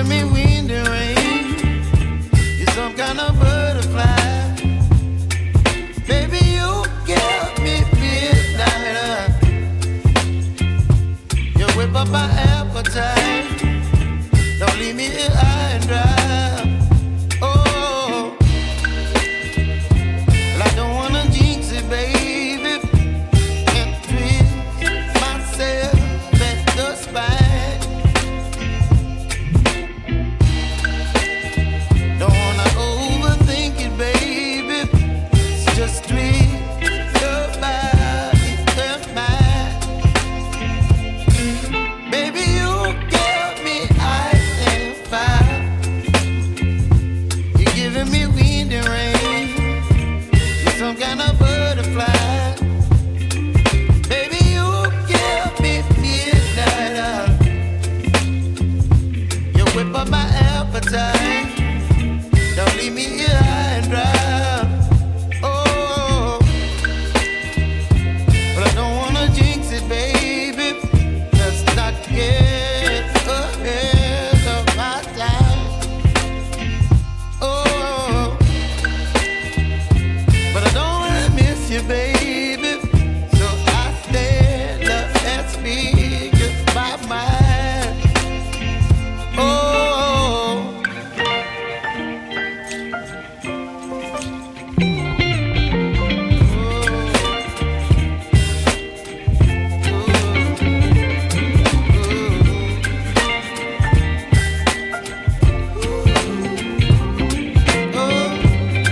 giving me wind and rain. You're some kind of butterfly. Baby, you give me midnight. You whip up my appetite. Don't leave me here high and dry. Oh, well, I don't wanna jinx it, baby. Can't twist myself at the spine. Don't wanna overthink it, baby. It's just twist your body and mine. Baby, you give me ice and fire. You're giving me wind and rain. You're some kind of butterfly. Baby, you give me midnight. You whip up my appetite.